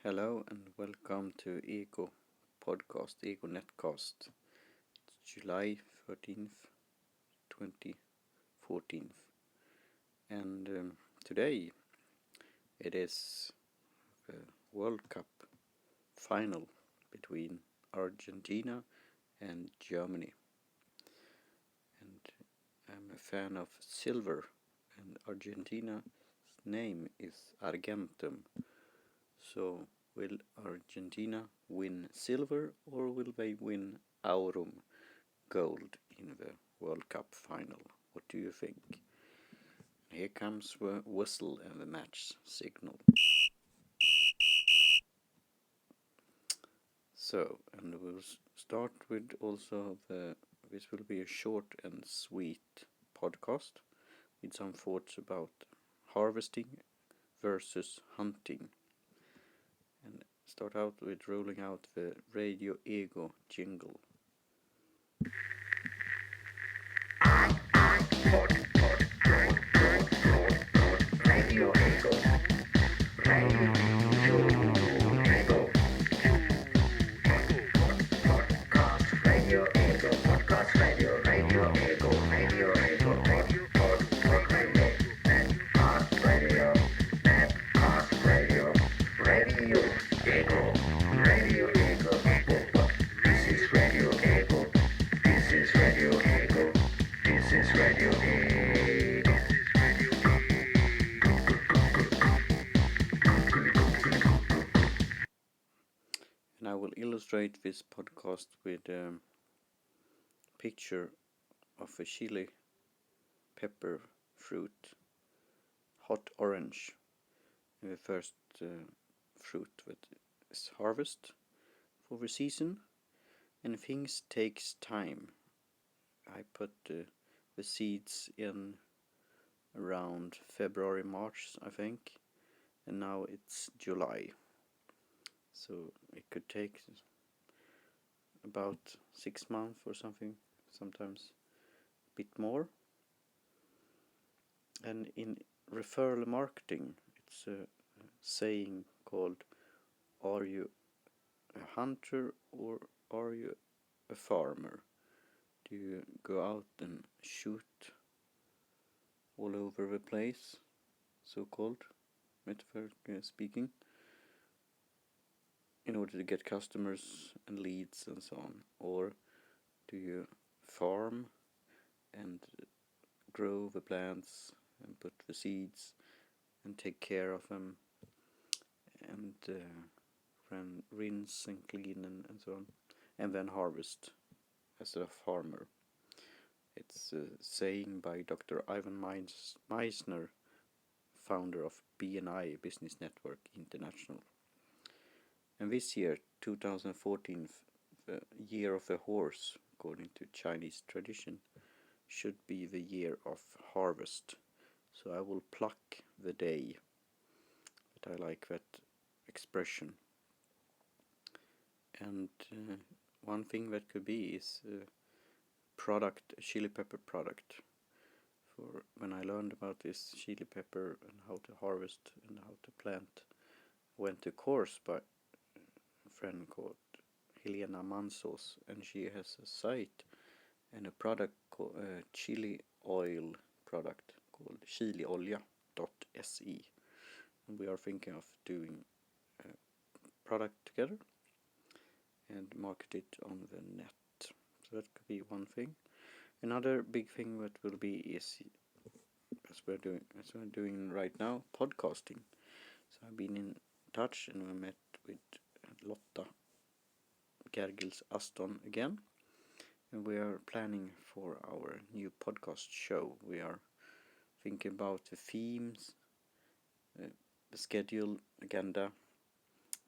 Hello and welcome to Ego Podcast, Ego Netcast. It's July 13th, 2014. And today it is the World Cup final between Argentina and Germany. And I'm a fan of silver, and Argentina's name is Argentum. So will Argentina win silver or will they win aurum, gold, in the World Cup final? What do you think? Here comes the whistle and the match signal. So, and we'll start with also this will be a short and sweet podcast with some thoughts about harvesting versus hunting. And start out with rolling out the Radio Ego jingle. Radio Ego. Radio Ego. Podcast Radio Ego. Podcast Radio. Radio Ego. Radio Ego. Radio Podcast Radio. Netcast Radio. Netcast Radio. Radio Ego. Radio Ego. This is Radio Ego. This is Radio Ego. This is Radio Ego. And I will illustrate this podcast with a picture of a chili pepper fruit, hot orange, the first fruit that is harvest for the season, and things takes time. I put the seeds in around February, March, I think, and now it's July. So it could take about 6 months or something, sometimes a bit more. And in referral marketing, it's a saying called, are you a hunter or are you a farmer? Do you go out and shoot all over the place, so-called, metaphorically speaking, in order to get customers and leads and so on? Or do you farm and grow the plants and put the seeds and take care of them and rinse and clean and so on, and then harvest as a farmer? It's a saying by Dr. Ivan Misner, founder of BNI, Business Network International. And this year, 2014, the year of the horse, according to Chinese tradition, should be the year of harvest. So I will pluck the day. But I like that expression. And one thing that could be is a chili pepper product. For when I learned about this chili pepper and how to harvest and how to plant, I went to a course by friend called Helena Mansos, and she has a site and a product called chili oil product called chiliolja.se, and we are thinking of doing a product together and market it on the net. So that could be one thing. Another big thing that will be is, as we're doing right now, podcasting. So I've been in touch and we met with Lotta Gergels Aston again, and we are planning for our new podcast show. We are thinking about the themes, the schedule, agenda,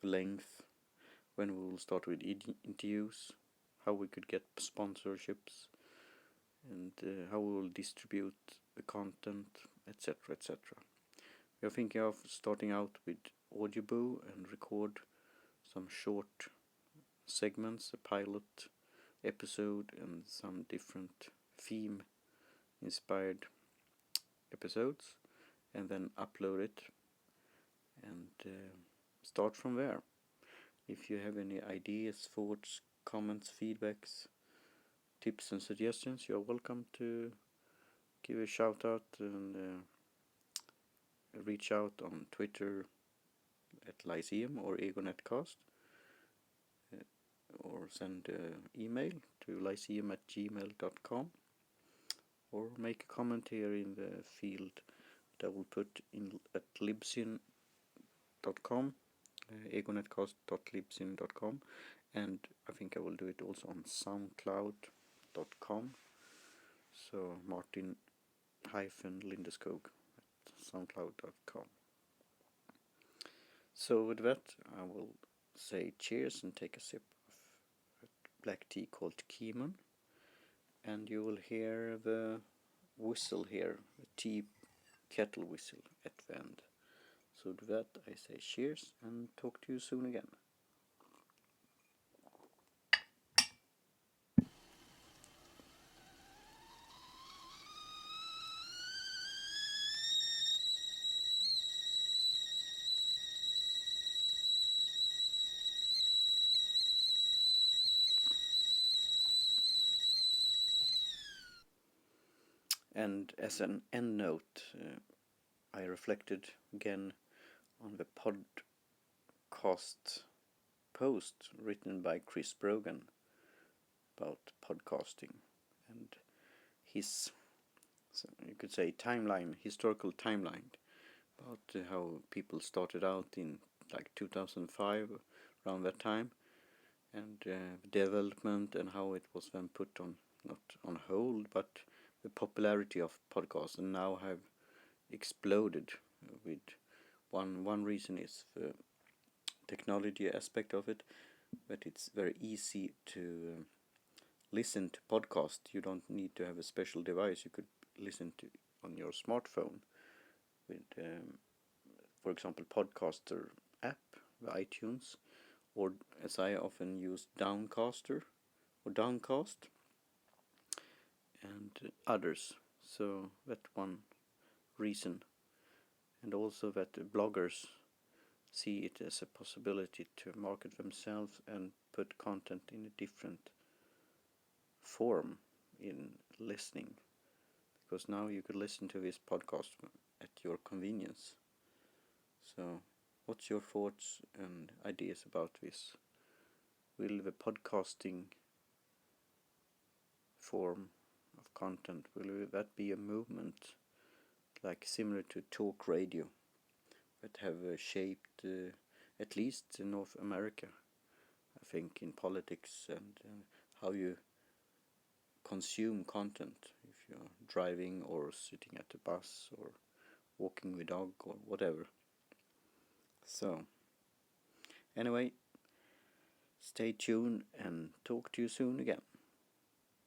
length, when we will start with interviews, how we could get sponsorships, and how we will distribute the content, etc., etc. We are thinking of starting out with Audioboo and record some short segments, a pilot episode and some different theme inspired episodes, and then upload it and start from there. If you have any ideas, thoughts, comments, feedbacks, tips and suggestions, you're welcome to give a shout out and reach out on Twitter at Lyceum or Egonetcast, or send email to lyceum@gmail.com, or make a comment here in the field that I will put in at libsyn.com, egonetcast.libsyn.com, and I think I will do it also on soundcloud.com. So Martin-Lindeskog at soundcloud.com. So with that, I will say cheers and take a sip of black tea called Keeman, and you will hear the whistle here, a tea kettle whistle at the end. So with that, I say cheers and talk to you soon again. And as an end note, I reflected again on the podcast post written by Chris Brogan about podcasting, and his, so you could say, historical timeline about how people started out in like 2005, around that time, and development, and how it was then put on, not on hold, but the popularity of podcasts, and now have exploded. With one reason is the technology aspect of it, but it's very easy to listen to podcast. You don't need to have a special device. You could listen to on your smartphone with, for example, Podcaster app, the iTunes, or as I often use, Downcast, and others. So that one reason, and also that the bloggers see it as a possibility to market themselves and put content in a different form in listening, because now you could listen to this podcast at your convenience. So what's your thoughts and ideas about this? Will the podcasting form of content, will that be a movement like similar to talk radio that have shaped at least in North America, I think, in politics and how you consume content, if you're driving or sitting at a bus or walking with dog or whatever. So anyway, stay tuned and talk to you soon again.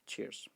Cheers.